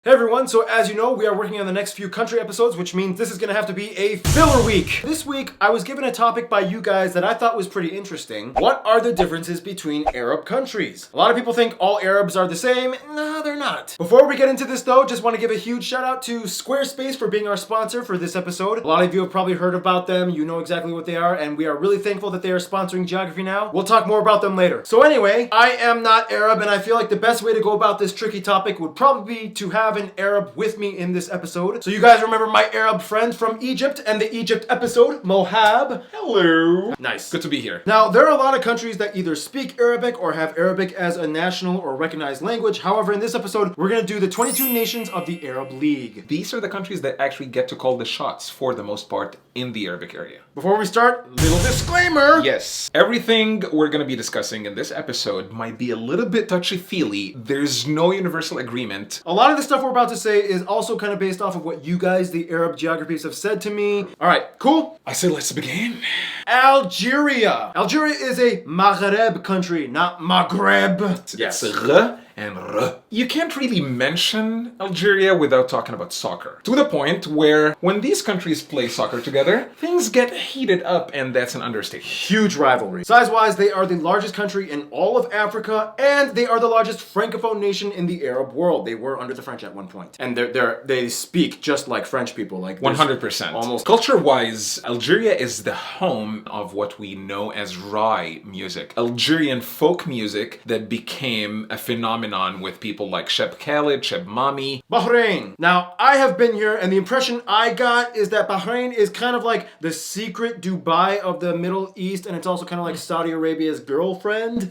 Hey everyone, so as you know, we are working on the next few country episodes, which means this is gonna have to be a filler week. This week, I was given a topic by you guys that I thought was pretty interesting. What are the differences between Arab countries? A lot of people think all Arabs are the same. No, they're not. Before we get into this though, just want to give a huge shout out to Squarespace for being our sponsor for this episode. A lot of you have probably heard about them, you know exactly what they are, and we are really thankful that they are sponsoring Geography Now. We'll talk more about them later. So anyway, I am not Arab, and I feel like the best way to go about this tricky topic would probably be to have an Arab with me in this episode. So you guys remember my Arab friend from Egypt and the Egypt episode, Mohab? Hello. Nice. Good to be here. Now, there are a lot of countries that either speak Arabic or have Arabic as a national or recognized language. However, in this episode, we're going to do the 22 nations of the Arab League. These are the countries that actually get to call the shots for the most part in the Arabic area. Before we start, little disclaimer. Yes. Everything we're going to be discussing in this episode might be a little bit touchy-feely. There's no universal agreement. A lot of the stuff we're about to say is also kind of based off of what you guys, the Arab geographies, have said to me. All right, cool? I say let's begin. Algeria. Algeria is a Maghreb country, not Maghreb. Yes. It's R and R. You can't really mention Algeria without talking about soccer. To the point where when these countries play soccer together, things get heated up, and that's an understatement. Huge rivalry. Size-wise, they are the largest country in all of Africa, and they are the largest Francophone nation in the Arab world. They were under the French at one point. And they speak just like French people. Like 100%. Almost. Culture-wise, Algeria is the home of what we know as Rai music. Algerian folk music that became a phenomenon with people like Cheb Khaled, Cheb Mami. Bahrain. Now, I have been here, and the impression I got is that Bahrain is kind of like the secret Dubai of the Middle East, and it's also kind of like Saudi Arabia's girlfriend.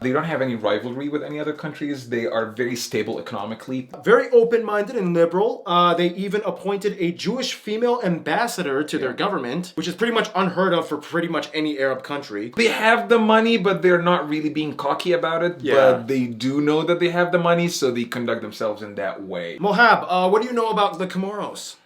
They don't have any rivalry with any other countries. They are very stable economically. Very open-minded and liberal. They even appointed a Jewish female ambassador to their government, which is pretty much unheard of for pretty much any Arab country. They have the money, but they're not really being cocky about it. Yeah. But they do know that they have the money, so they conduct themselves in that way. Mohab, what do you know about the Comoros?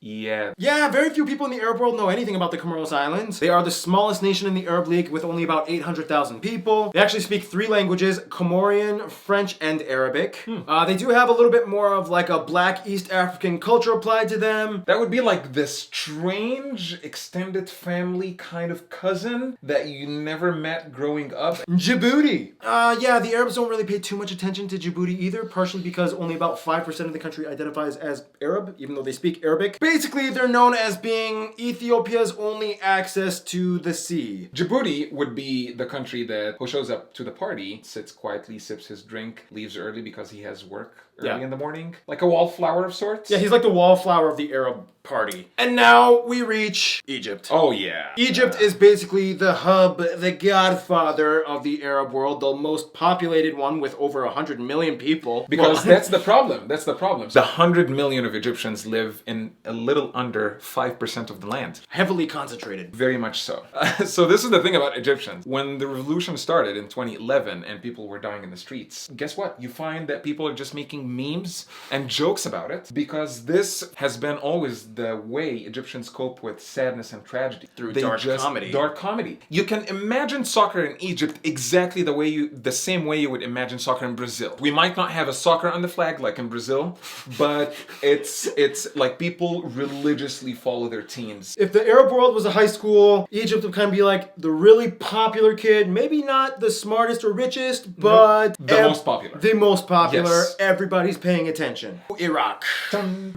Yeah. Yeah, very few people in the Arab world know anything about the Comoros Islands. They are the smallest nation in the Arab League with only about 800,000 people. They actually speak 3 languages, Comorian, French, and Arabic. They do have a little bit more of like a black East African culture applied to them. That would be like the strange extended family kind of cousin that you never met growing up. Djibouti. Yeah, the Arabs don't really pay too much attention to Djibouti either, partially because only about 5% of the country identifies as Arab, even though they speak Arabic. Basically, they're known as being Ethiopia's only access to the sea. Djibouti would be the country that who shows up to the party, sits quietly, sips his drink, leaves early because he has work early in the morning. Like a wallflower of sorts. Yeah, he's like the wallflower of the Arab party. And now we reach Egypt. Oh yeah. Egypt is basically the hub, the godfather of the Arab world, the most populated one with over 100 million people. Because that's the problem. That's the problem. The 100 million of Egyptians live in a little under 5% of the land. Heavily concentrated. Very much so. So this is the thing about Egyptians. When the revolution started in 2011 and people were dying in the streets, guess what? You find that people are just making memes and jokes about it because this has been always the way Egyptians cope with sadness and tragedy. Through dark comedy. Dark comedy. You can imagine soccer in Egypt exactly the same way you would imagine soccer in Brazil. We might not have a soccer on the flag like in Brazil, but it's like people religiously follow their teams. If the Arab world was a high school, Egypt would kind of be like the really popular kid, maybe not the smartest or richest, but The most popular. The most popular. Yes. Everybody's paying attention. Iraq.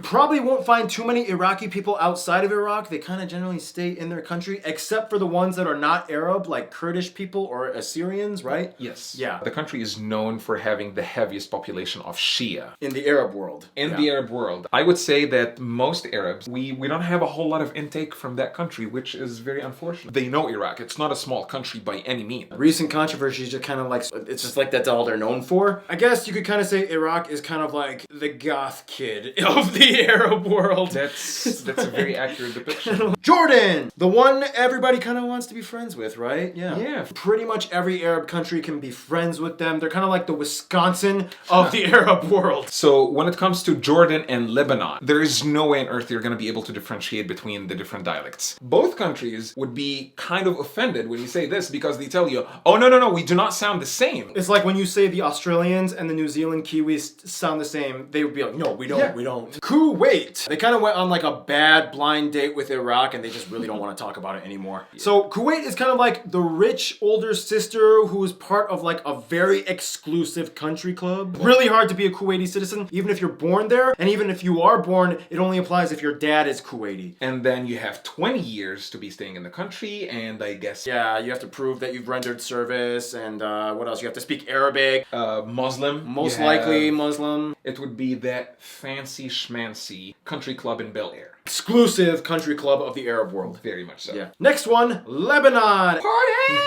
Probably won't find too many Iraqi people outside of Iraq. They kind of generally stay in their country, except for the ones that are not Arab, like Kurdish people or Assyrians, right? Yes. Yeah. The country is known for having the heaviest population of Shia. In the Arab world. In the Arab world. I would say that most Arabs, we don't have a whole lot of intake from that country, which is very unfortunate. They know Iraq. It's not a small country by any means. Recent controversies just kind of like, it's just like that's all they're known for. I guess you could kind of say Iraq is kind of like the goth kid of the Arab world. That's a very accurate depiction. Jordan! The one everybody kind of wants to be friends with, right? Yeah. Yeah. Pretty much every Arab country can be friends with them. They're kind of like the Wisconsin of the Arab world. So when it comes to Jordan and Lebanon, there is no way on earth you're going to be able to differentiate between the different dialects. Both countries would be kind of offended when you say this because they tell you, oh no, we do not sound the same. It's like when you say the Australians and the New Zealand Kiwis sound the same, they would be like, no, we don't, Yeah. we don't. Kuwait. They kind of went on like a bad blind date with Iraq and they just really don't want to talk about it anymore. So Kuwait is kind of like the rich older sister who is part of like a very exclusive country club. Really hard to be a Kuwaiti citizen, even if you're born there. And even if you are born, it only applies if your dad is Kuwaiti. And then you have 20 years to be staying in the country, and I guess Yeah, you have to prove that you've rendered service, and what else? You have to speak Arabic. Muslim. Most you likely have- Muslim. It would be that fancy schmancy country club in Bel Air. Exclusive country club of the Arab world. Very much so. Yeah. Next one, Lebanon. Party!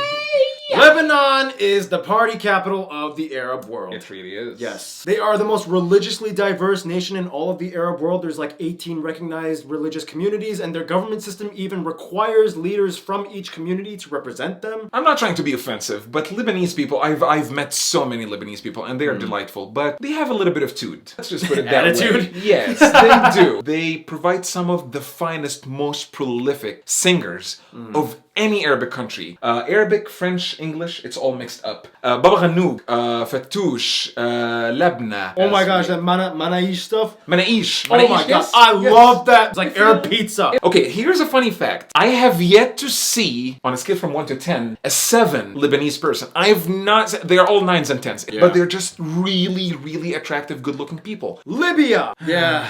Lebanon is the party capital of the Arab world. It really is. Yes. They are the most religiously diverse nation in all of the Arab world. There's like 18 recognized religious communities, and their government system even requires leaders from each community to represent them. I'm not trying to be offensive, but Lebanese people, I've met so many Lebanese people, and they are delightful, but they have a little bit of tood. Let's just put it that Attitude? way. Yes, they do. They provide some of the finest, most prolific singers of any Arabic country. Arabic, French, English, it's all mixed up. Baba Ghanouch, Fattoush, Labna. Oh my gosh, that Manaish stuff. Manaish. Oh my god, I love that. It's like Arab pizza. Okay, here's a funny fact. I have yet to see, on a scale from 1 to 10, a 7 Lebanese person. I've not, they are all 9s and 10s, but they're just really, really attractive, good-looking people. Libya. Yeah.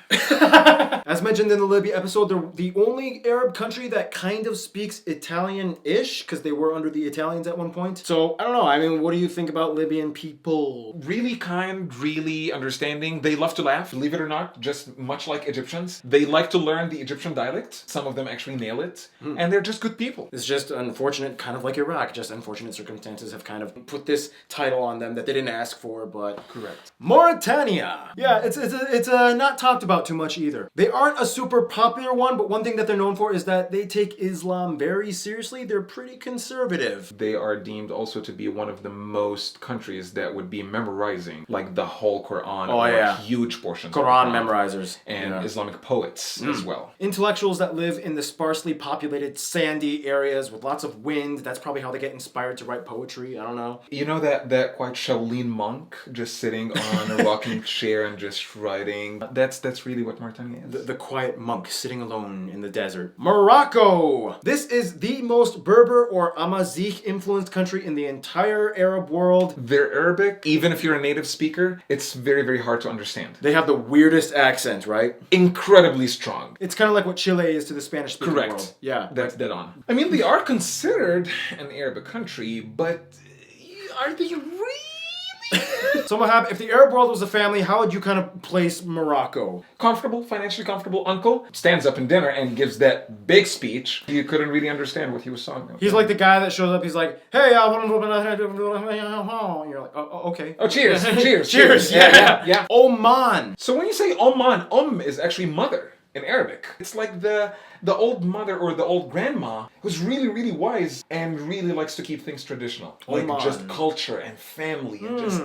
As mentioned in the Libya episode, they're the only Arab country that kind of speaks Italian-ish, because they were under the Italians at one point. So, I don't know, I mean, what do you think about Libyan people? Really kind, really understanding. They love to laugh, believe it or not, just much like Egyptians. They like to learn the Egyptian dialect. Some of them actually nail it. And they're just good people. It's just unfortunate, kind of like Iraq, just unfortunate circumstances have kind of put this title on them that they didn't ask for, but... Correct. Mauritania. Yeah, it's not talked about too much either. They aren't a super popular one, but one thing that they're known for is that they take Islam very seriously. They're pretty conservative. They are deemed also to be one of the most countries that would be memorizing like the whole Quran or yeah. huge portions of Quran the memorizers. and Yeah. Islamic poets as well. Intellectuals that live in the sparsely populated sandy areas with lots of wind. That's probably how they get inspired to write poetry. I don't know. You know that quite Shaolin monk just sitting on a rocking chair and just writing. That's really what Mauritania is. The quiet monk sitting alone in the desert. Morocco! This is the most Berber or Amazigh influenced country in the entire Arab world. They're Arabic. Even if you're a native speaker, it's very, very hard to understand. They have the weirdest accent, right? Incredibly strong. It's kind of like what Chile is to the Spanish speaking Correct. world. Yeah. That's dead on. I mean, they are considered an Arabic country, but are they really? So Mahab, if the Arab world was a family, how would you kind of place Morocco? Comfortable, financially comfortable uncle stands up in dinner and gives that big speech. You couldn't really understand what he was talking about. He's like the guy that shows up, he's like, hey, you're like, oh, okay. Oh, cheers, cheers, Cheers, yeah. Oman. So when you say Oman, is actually mother in Arabic. It's like the old mother or the old grandma who's really, really wise and really likes to keep things traditional. Like Oman. just culture and family and just...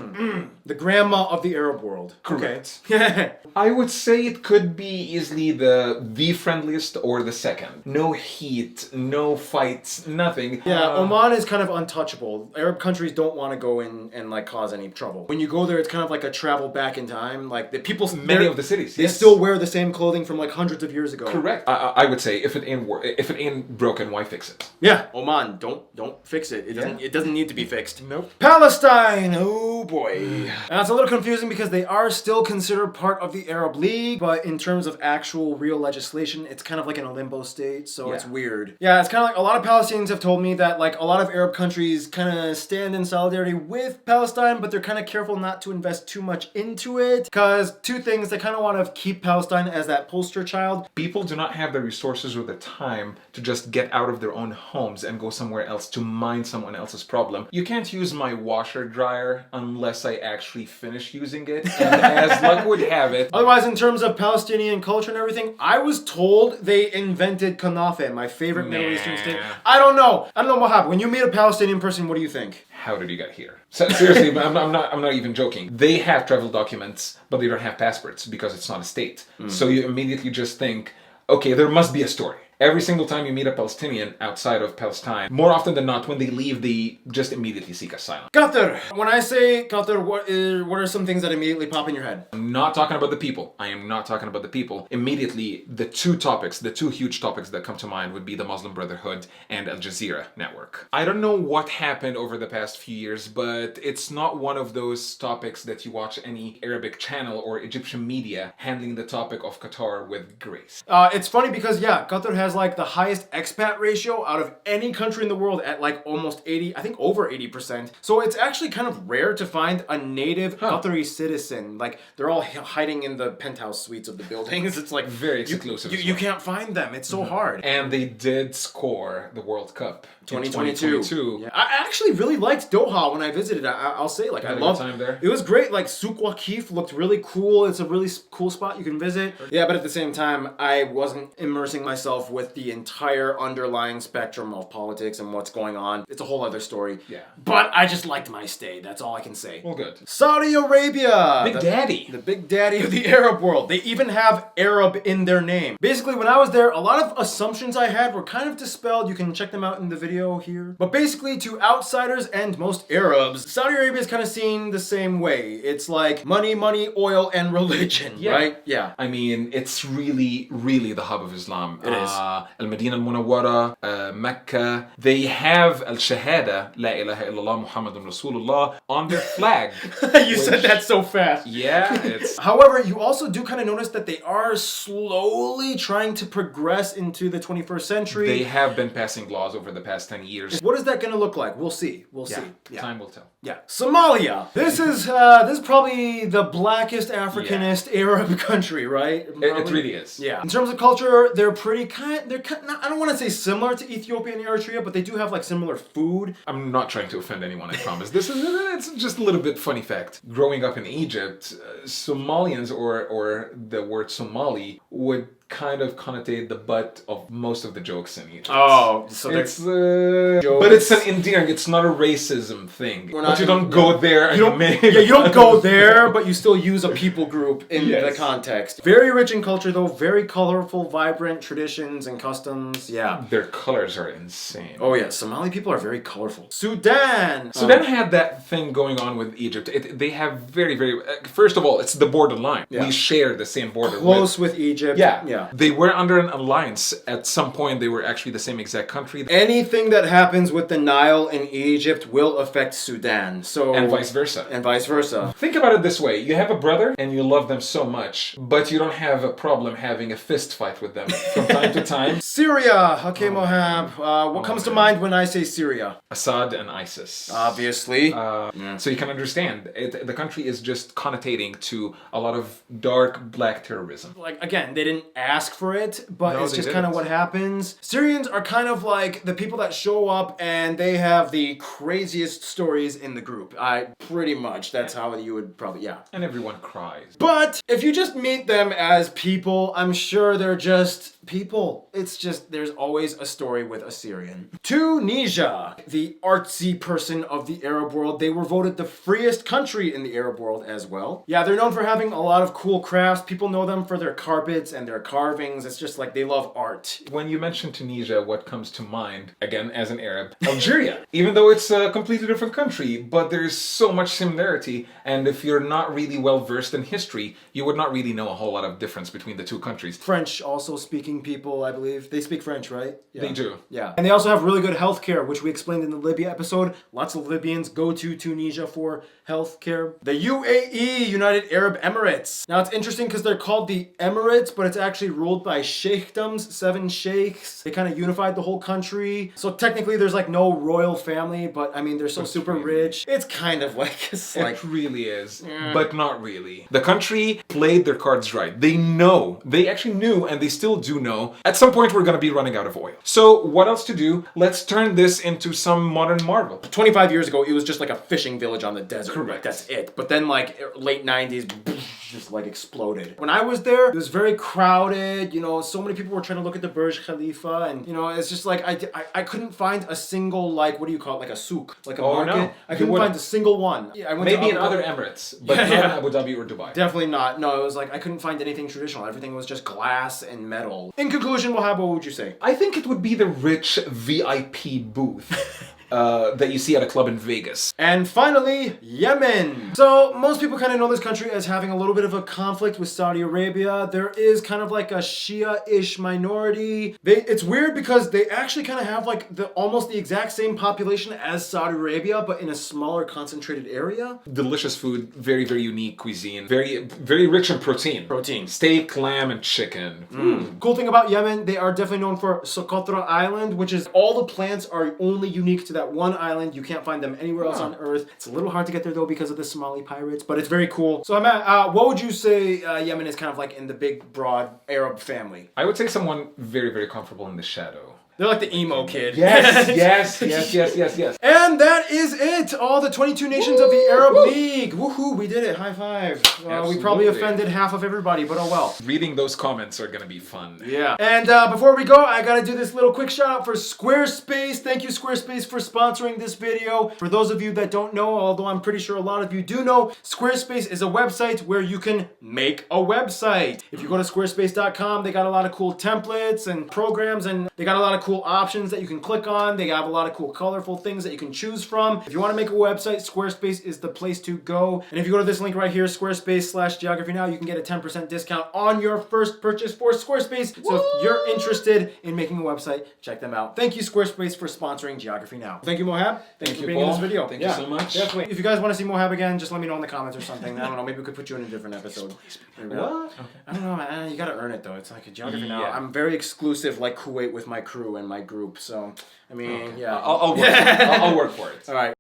The grandma of the Arab world. Correct. Okay. I would say it could be easily the friendliest or the second. No heat, no fights, nothing. Yeah, Oman is kind of untouchable. Arab countries don't want to go in and like cause any trouble. When you go there, it's kind of like a travel back in time. Like the people, Many of the cities, they yes. still wear the same clothing from like hundreds of years ago. Correct. I would say if it ain't broken, why fix it? Yeah, Oman, don't fix it. It doesn't need to be fixed. Nope. Palestine, oh boy. And it's a little confusing because they are still considered part of the Arab League, but in terms of actual real legislation, it's kind of like in a limbo state, so it's weird. Yeah, it's kind of like a lot of Palestinians have told me that like a lot of Arab countries kind of stand in solidarity with Palestine, but they're kind of careful not to invest too much into it, because two things, they kind of want to keep Palestine as that poster child. People do not have the resources or the time to just get out of their own homes and go somewhere else to mind someone else's problem. You can't use my washer dryer unless I actually finish using it, and as luck would have it... Otherwise, in terms of Palestinian culture and everything, I was told they invented kanafe, my favorite Middle Eastern steak. I don't know, Mohab. When you meet a Palestinian person, what do you think? How did you get here? So, seriously, I'm not even joking. They have travel documents, but they don't have passports because it's not a state. So you immediately just think, okay, there must be a story. every single time you meet a Palestinian outside of Palestine, more often than not, when they leave, they just immediately seek asylum. Qatar. When I say Qatar, what are some things that immediately pop in your head? I'm not talking about the people. I am not talking about the people. Immediately, the two huge topics that come to mind would be the Muslim Brotherhood and Al Jazeera network. I don't know what happened over the past few years, but it's not one of those topics that you watch any Arabic channel or Egyptian media handling the topic of Qatar with grace. It's funny because, yeah, Qatar has like the highest expat ratio out of any country in the world at like almost 80, I think over 80%. So it's actually kind of rare to find a native Qatari citizen. Like, they're all hiding in the penthouse suites of the buildings. It's like Very exclusive. You can't find them. It's so hard. And they did score the World Cup in 2022. Yeah. I actually really liked Doha when I visited. I'll say, like, I loved time there. It was great. Like, Souk Waqif looked really cool. It's a really cool spot you can visit. Yeah, but at the same time, I wasn't immersing myself with the entire underlying spectrum of politics and what's going on. It's a whole other story. Yeah. But I just liked my stay. That's all I can say. Well, good. Saudi Arabia. Big Daddy. The big daddy of the Arab world. They even have Arab in their name. Basically, when I was there, a lot of assumptions I had were kind of dispelled. You can check them out in the video here. But basically, to outsiders and most Arabs, Saudi Arabia is kind of seen the same way. It's like money, oil, and religion, right? Yeah. I mean, it's really, really the hub of Islam. It is. Al-Madinah al-Munawwara, Mecca. They have Al-Shahada, La ilaha illallah Muhammadun Rasulullah, on their flag. You said that so fast. Yeah, it's... However, you also do kind of notice that they are slowly trying to progress into the 21st century. They have been passing laws over the past 10 years. What is that going to look like? We'll see. We'll see. Yeah. Time will tell. Yeah. Somalia. This is probably the blackest Africanist Arab country, right? It really is. Yeah. In terms of culture, they're pretty I don't want to say similar to Ethiopia and Eritrea, but they do have like similar food. I'm not trying to offend anyone, I promise. It's just a little bit funny fact. Growing up in Egypt, Somalians or the word Somali would kind of connotate the butt of most of the jokes in Egypt. Oh, so it's but it's an endearing. It's not a racism thing. But you don't go there. And you don't go there, but you still use a people group in the context. Very rich in culture, though. Very colorful, vibrant traditions and customs. Yeah, their colors are insane. Oh yeah, Somali people are very colorful. Sudan. Sudan had that thing going on with Egypt. They have very, very. First of all, it's the borderline. Yeah. We share the same border. Close with Egypt. Yeah. They were under an alliance. At some point, they were actually the same exact country. Anything that happens with the Nile in Egypt will affect Sudan. So and vice versa. And vice versa. Think about it this way. You have a brother and you love them so much, but you don't have a problem having a fist fight with them from time to time. Syria. Okay, Mohab. What comes to mind when I say Syria? Assad and ISIS. Obviously. So you can understand. The country is just connotating to a lot of dark black terrorism. Like, again, they didn't ask for it, but No, it's they just kind of didn't. what happens. Syrians are kind of like the people that show up and they have the craziest stories in the group. Pretty much, that's how you would probably, And everyone cries. But if you just meet them as people, I'm sure they're just people. It's just, there's always a story with a Syrian. Tunisia, the artsy person of the Arab world. They were voted the freest country in the Arab world as well. Yeah, they're known for having a lot of cool crafts. People know them for their carpets and their carvings. It's just like they love art. When you mention Tunisia, what comes to mind, again, as an Arab? Algeria. Even though it's a completely different country, but there's so much similarity, and if you're not really well versed in history, you would not really know a whole lot of difference between the two countries. French also speaking people, I believe. They speak French, right? Yeah. They do. Yeah. And they also have really good healthcare, which we explained in the Libya episode. Lots of Libyans go to Tunisia for healthcare. The UAE, United Arab Emirates. Now it's interesting because they're called the Emirates, but it's actually ruled by sheikdoms, 7 sheikhs. They kind of unified the whole country. So technically there's like no royal family, but I mean, they're so super rich. It's kind of like, It really is, but not really. The country played their cards right. They actually knew, and they still do know, at some point we're going to be running out of oil. So what else to do? Let's turn this into some modern marvel. 25 years ago, it was just like a fishing village on the desert. Correct. That's it. But then like late 90s, just like exploded. When I was there, it was very crowded. You know, so many people were trying to look at the Burj Khalifa, and you know, it's just like I couldn't find a single, like, what do you call it, like a souk, like a market. No. I couldn't find a single one. Yeah, I went Maybe to in other Emirates, but not in Abu Dhabi or Dubai. Definitely not. No, it was like I couldn't find anything traditional. Everything was just glass and metal. In conclusion, Wahab, what would you say? I think it would be the rich VIP booth. That you see at a club in Vegas. And finally, Yemen. So most people kind of know this country as having a little bit of a conflict with Saudi Arabia. There is kind of like a Shia-ish minority. It's weird because they actually kind of have like almost the exact same population as Saudi Arabia, but in a smaller concentrated area. Delicious food, very, very unique cuisine, very, very rich in protein. Steak, lamb, and chicken. Cool thing about Yemen, they are definitely known for Socotra Island, which is all the plants are only unique to that one island. You can't find them anywhere else on Earth. It's a little hard to get there though because of the Somali pirates, but it's very cool. So what would you say Yemen is kind of like in the big, broad Arab family? I would say someone very, very comfortable in the shadow. They're like the emo kid. Yes. And that is it. All the 22 nations of the Arab League. Woohoo, we did it. High five. We probably offended half of everybody, but oh well. Reading those comments are gonna be fun. Yeah. And before we go, I gotta do this little quick shout out for Squarespace. Thank you, Squarespace, for sponsoring this video. For those of you that don't know, although I'm pretty sure a lot of you do know, Squarespace is a website where you can make a website. If you go to squarespace.com, they got a lot of cool templates and programs, and they got a lot of cool options that you can click on. They have a lot of cool colorful things that you can choose from. If you want to make a website, Squarespace is the place to go. And if you go to this link right here, Squarespace/Geography Now, you can get a 10% discount on your first purchase for Squarespace. So if you're interested in making a website, check them out. Thank you, Squarespace, for sponsoring Geography Now. Thank you, Mohab. Thank you for being in this video. Thank you so much. Definitely. If you guys want to see Mohab again, just let me know in the comments or something. I don't know. Maybe we could put you in a different episode. What? Okay. I don't know, man. You gotta earn it though. It's like a Geography Now. Yeah. I'm very exclusive, like Kuwait, with my crew and my group. So, I mean, yeah. I'll work for it. All right.